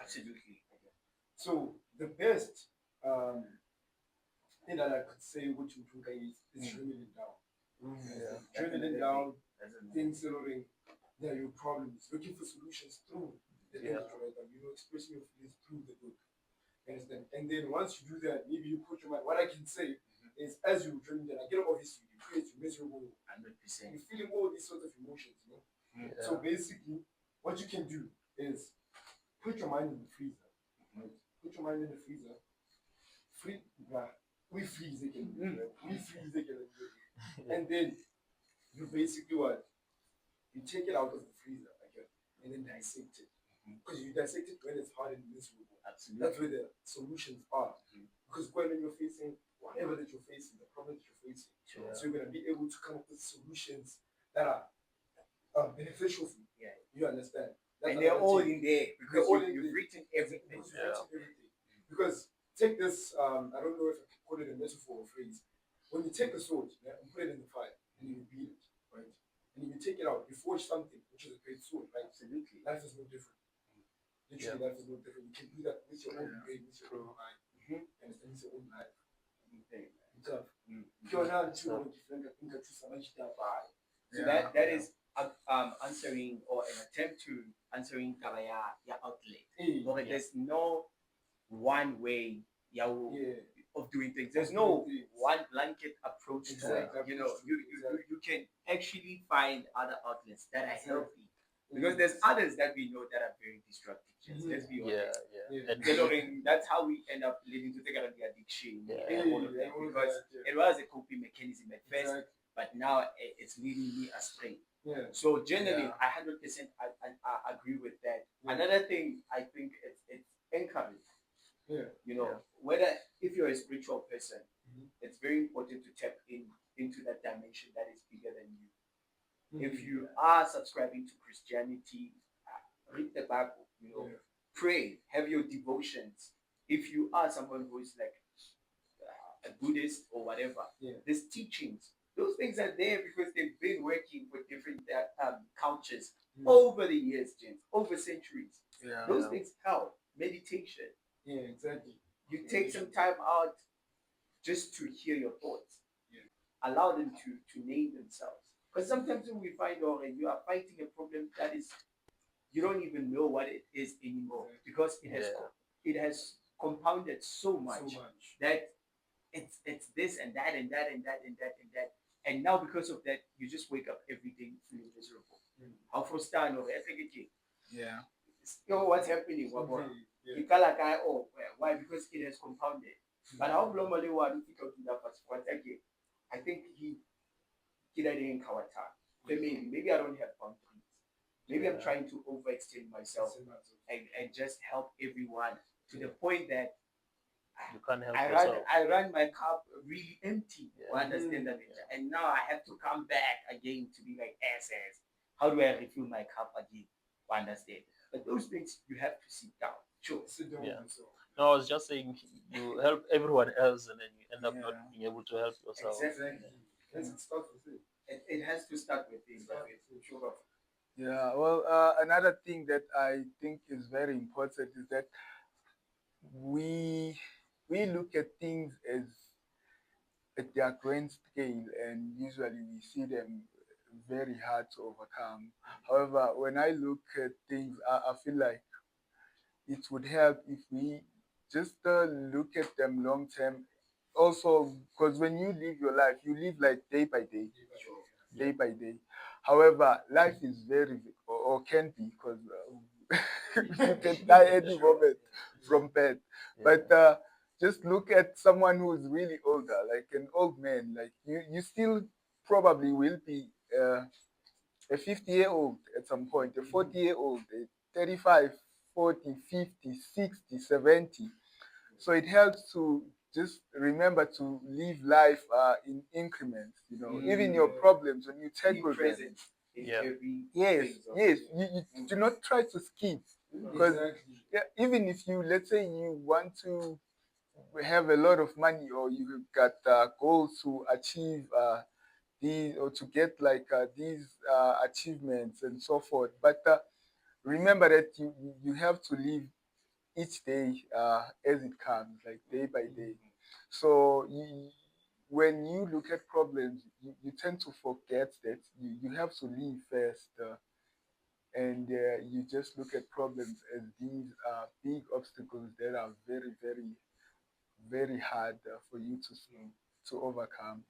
Absolutely. So the best thing that I could say which Mtunga is journaling down. Journaling down things that are your problems, looking for solutions through the things that you write down, expressing your feelings through the book. You understand? And then once you do that, maybe you put your mind. What I can say is, as you journey, then I get obviously you create miserable, 100%. You're feeling all these sorts of emotions. So basically, what you can do is put your mind in the freezer. Right? Put your mind in the freezer. Free, we freeze again. We freeze again. And then you basically what? You take it out of the freezer again and then dissect it. Because you dissect it when it's hard and miserable. Absolutely. That's where the solutions are. Because when you're facing whatever that you're facing, the problem that you're facing, so you're going to be able to come up with solutions that are beneficial for you. Yeah. You understand? That's and they're all in there because you've written everything. Because take this, I don't know if I can call it a metaphor or phrase. When you take a sword and put it in the fire and you beat it, right? And you take it out, you forge something, which is a great sword, right? Absolutely. Life is no different. Literally, life is no different. You can do that with your own brain, with your own mind. And it's your own life. Tough. So that is answering or an attempt to answering your outlet. But there's no one way of doing things. There's no one blanket approach to it. You can actually find other outlets that are healthy. Because there's others that we know that are very destructive. Let's be honest. That's how we end up leading to take out of the addiction. Because it was a coping mechanism at first, but now it's leading me astray. So generally, I 100% I agree with that. Another thing I think it's encouraged. Whether if you're a spiritual person, it's very important to tap into that dimension that is bigger than you. If you are subscribing to Christianity, read the Bible, pray, have your devotions. If you are someone who is like a Buddhist or whatever, there's teachings. Those things are there because they've been working with different cultures over the years, James, over centuries. Those things help. Meditation. Exactly. You take some time out just to hear your thoughts. Allow them to name themselves. Because sometimes when we find out that you are fighting a problem that is you don't even know what it is anymore because it has compounded so much that it's this and that and that and that and that and that. And now because of that, you just wake up every day feeling miserable. How for stand or what's happening? Why? Because it has compounded. But how long will you want to pick up that once again? I think he didn't cover time. Maybe I don't have boundaries. Maybe I'm trying to overextend myself and just help everyone to the point that you can't help yourself. I run my cup really empty. Understand that? And now I have to come back again to be like SS. How do I refill my cup again? Understand? But those things you have to sit down. Sure. Sit down. No, I was just saying you help everyone else and then you end up not being able to help yourself. Exactly. It has to start with things. Sure. Yeah, well, another thing that I think is very important is that we look at things as at their grand scale, and usually we see them very hard to overcome. However, when I look at things, I feel like it would help if we just look at them long term. Also, because when you live your life, you live like day by day, day by day. However, life is very, or can be, because you can die any moment from bed. But just look at someone who's really older, like an old man. Like you still probably will be a 50-year-old at some point, a 40-year-old, a 35, 40, 50, 60, 70. So it helps to just remember to live life in increments, even your problems when you tackle them. Yes, you do not try to skip, because even if you, let's say you want to have a lot of money, or you got goals to achieve these, or to get like these achievements and so forth, but remember that you have to live each day as it comes, like day by day. So when you look at problems, you tend to forget that you have to live first, and you just look at problems as these big obstacles that are very, very, very hard for you to overcome.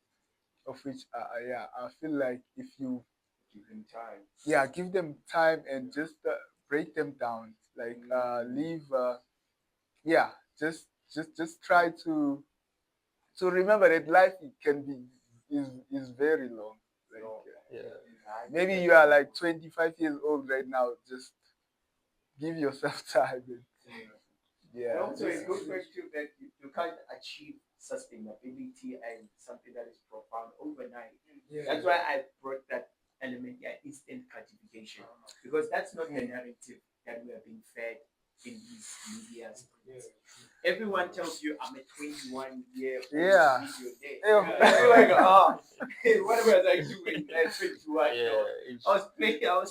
Of which, yeah, I feel like if you Give them time. yeah, give them time and just break them down, like leave, yeah, just try to remember that life can be is very long. Like, maybe you are like 25 years old right now. Just give yourself time. And also, it goes back to that you can't achieve sustainability and something that is profound overnight. That's why I brought that element, yeah, instant gratification, because that's not the narrative that we are being fed in these media. Everyone tells you I'm a 21-year-old video day. You're like, oh, what was I doing at 21? I was playing or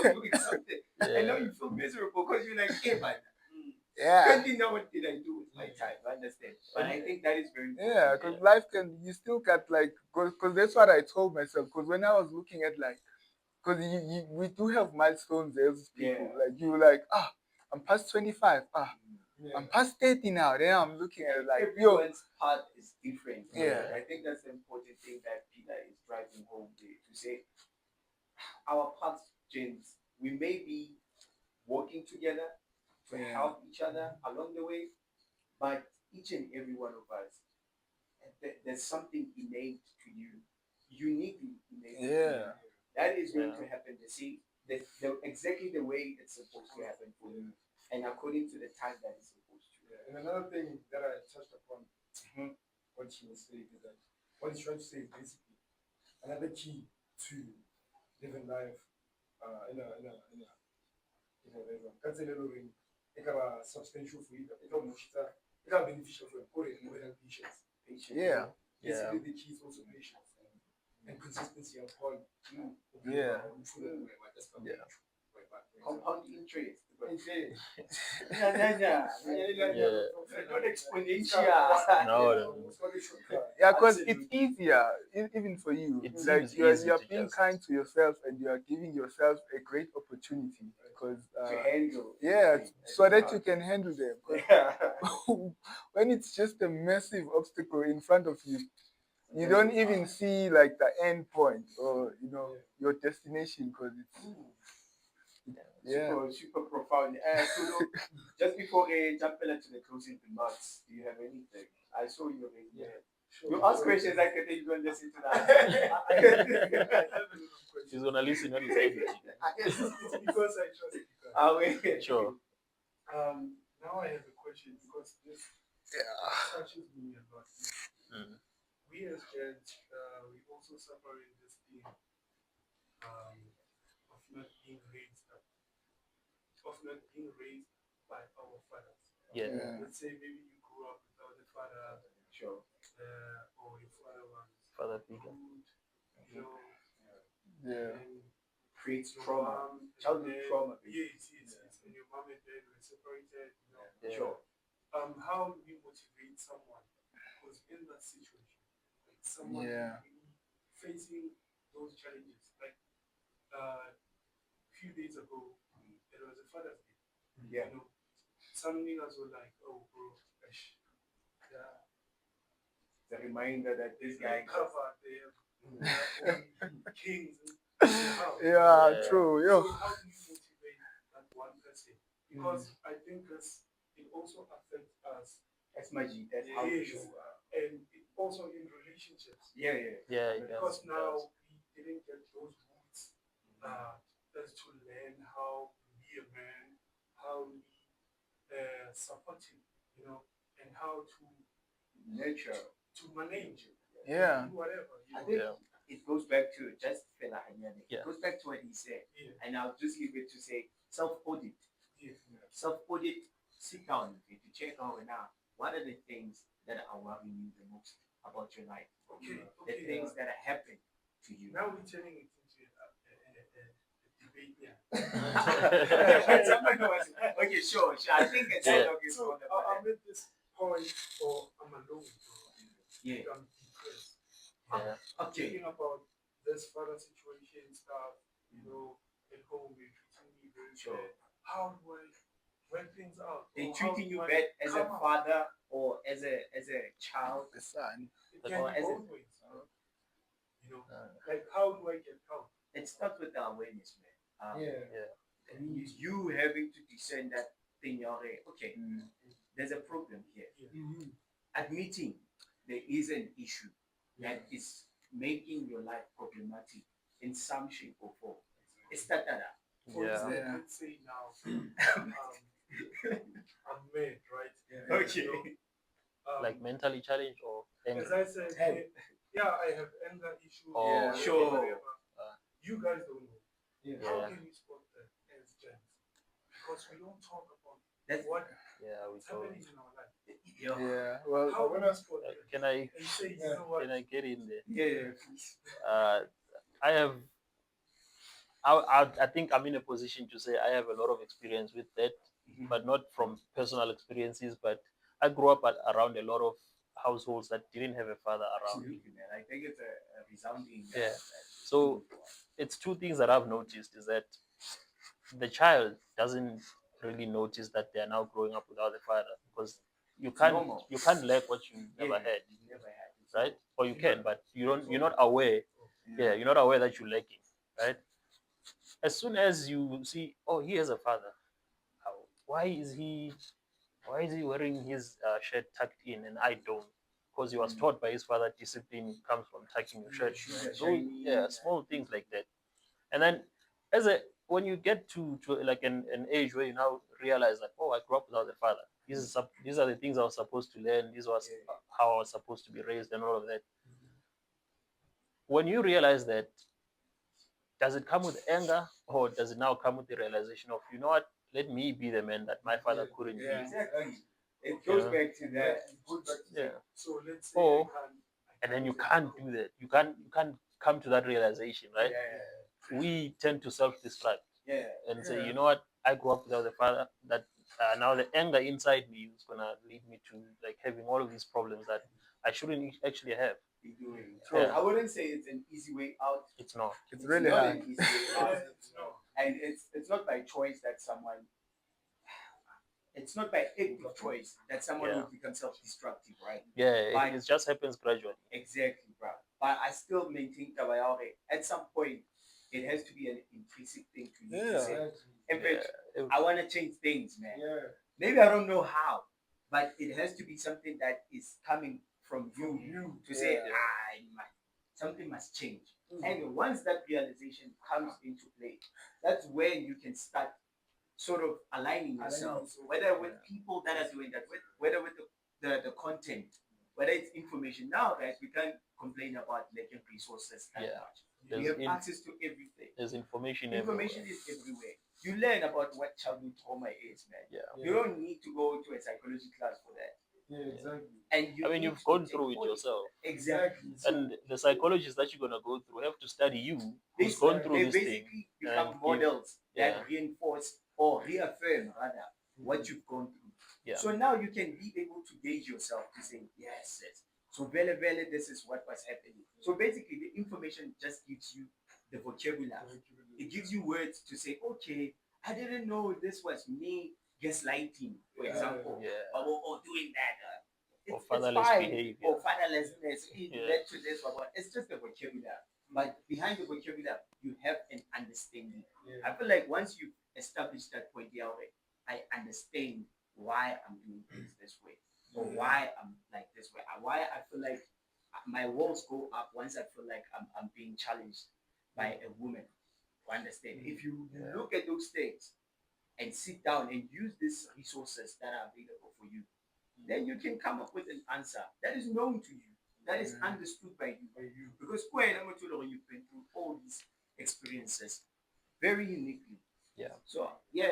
doing something. And now you feel miserable because you're like, hey man, can't you know what did I do with my time? Understand? But I think that is very important. Yeah, because life you still got like, because that's what I told myself. Because when I was looking at like, because we do have milestones as people. Like you like, I'm past 25. I'm past 30 now. Then I'm looking at it like, everyone's path is different. Yeah. I think that's the important thing that Peter is driving home to say. Our paths change. We may be working together to help each other along the way, but each and every one of us, there's something innate to you, uniquely innate to you. That is going to happen. Exactly the way it's supposed to happen for you, and according to the time that it's supposed to. And another thing that I touched upon, what she was saying is that what he's trying to say is basically another key to living life in a substantial for you, beneficial for you, patience. Yeah. Basically, the key is also patience and consistency of all. Compound interest. Not exponential. Yeah, because it's easier, even for you. It Like seems you're easy to being just- kind to yourself and you are giving yourself a great opportunity because To handle. so that you can handle them. 'Cause when it's just a massive obstacle in front of you, you don't even see like the end point or your destination because it's super profound. So look, just before we jump into the closing remarks, do you have anything? I saw you already. You ask questions like that, you don't listen to that. He's gonna listen when he's editing. It's because I trust you. Sure. Now I have a question because this touches me a lot. We as Gens, we also suffer in this thing of not being raised by our fathers. Let's say maybe you grew up without a father, or your father was Father figure. and Creates trauma, childhood trauma. Yes. And your mom and dad were separated. How do we motivate someone who's in that situation? Like someone facing those challenges. Like a few days ago, there was a Father's Day. Some niggas were like, "Oh, bro, the reminder that this guy covered them, kings." True. So how do you motivate that one person? Because I think it also affects us. That's magic. That's how you show. And it also in relationships. Because now we didn't get those roots just to learn how to be a man, how to be supportive, and how to nurture, to manage, do whatever. I think it goes back to just it goes back to what he said, and I'll just leave it to say self-audit. Self-audit. Sit down with you to check out now what are the things that are worrying you the most about your life. The things that are happening to you. Now we're turning it into a debate here. Okay, sure. I think it's So I'm at this point, or I'm alone, bro. Yeah. I'm depressed. Yeah. I'm thinking about this father situation stuff, you know, at home, they're treating me very bad. How do I work things out? They Or how treating do you I bad as a come out? father or as a child. The son. It can or be as a- both ways. You know, like how do I get help? It starts with the awareness, man. Yeah. You having to discern that thing. Okay, there's a problem here. Admitting there is an issue that is making your life problematic in some shape or form. It's that. For Yeah. instance, Yeah. let's say now I'm mad, right? Okay. You know, Like mentally challenged or angry. as I said, yeah, I have anger issues. Oh, Yeah, sure. whatever. You guys don't know. How Yeah. can we spot that as gents? Because we don't talk about That's what Yeah, we told. happening in our life. Yeah. Well, How do we spot that? Can I And say, you know what? can I get in there? Yeah, please. I have. I think I'm in a position to say I have a lot of experience with that, but not from personal experiences. But I grew up around a lot of households that didn't have a father around. Absolutely, man. I think it's a resounding. Yeah. So it's two things that I've noticed is that the child doesn't really notice that they are now growing up without a father because you can't normal. lack what you never had, Never had. right? Or you can, but you're not aware. Yeah, you're not aware that you're lacking, right? As soon as you see, oh, he has a father. How, why is he wearing his shirt tucked in and I don't? Because he was taught by his father discipline comes from tucking your shirt. So yeah, small things like that. And then as a when you get to like an age where you now realize like, oh, I grew up without a father. These are the things I was supposed to learn. This was how I was supposed to be raised and all of that. When you realize that, does it come with anger or does it now come with the realization of, you know what, let me be the man that my father couldn't be? Exactly. It goes back to that. Yeah. So let's say Or I and then you can't do that. You can't come to that realization, right? We tend to self-destruct and say, you know what, I grew up without a father. That now the anger inside me is gonna lead me to like having all of these problems that I shouldn't actually have. Be doing. Yeah. I wouldn't say it's an easy way out. It's not. it's really not hard. an easy way out. And it's not by choice that someone. It's not by act of choice that someone Yeah. will become self-destructive, right? Yeah, But- it just happens gradually. Exactly, bro. But I still maintain Tabayare. At some point, it has to be an intrinsic thing to you to say, in fact, Yeah. I want to change things, man. Yeah. Maybe I don't know how, but it has to be something that is coming from you to say, something must change. And once that realization comes into play, that's when you can start sort of aligning yourself, whether with people that are doing that, whether with the content, whether it's information. Now, guys, we can't complain about lacking resources that much. We have access to everything. There's information Information is everywhere. You learn about what childhood trauma is, man. Yeah. You don't need to go to a psychology class for that. Yeah, exactly. And You've gone through it yourself. Exactly. And the psychologists that you're gonna go through have to study you who's They gone through they this basically thing. become and models yeah. that reinforce or reaffirm rather what you've gone through. Yeah. So now you can be able to gauge yourself to say, yes. So very, this is what was happening. So basically the information just gives you the vocabulary. It gives you words to say, okay, I didn't know this was me gaslighting, for example, or doing that. Or It's fatherless fine. behavior. Or fatherlessness. It led to this, it's just the vocabulary. But behind the vocabulary, you have an understanding. I feel like once you establish that point, I understand why I'm doing things this way, or why I'm like this way, why I feel like my walls go up once I feel like I'm being challenged by a woman. To understand, if you look at those things and sit down and use these resources that are available for you, then you can come up with an answer that is known to you, that is understood by you. Because you've been through all these experiences very uniquely. Yeah. So yeah,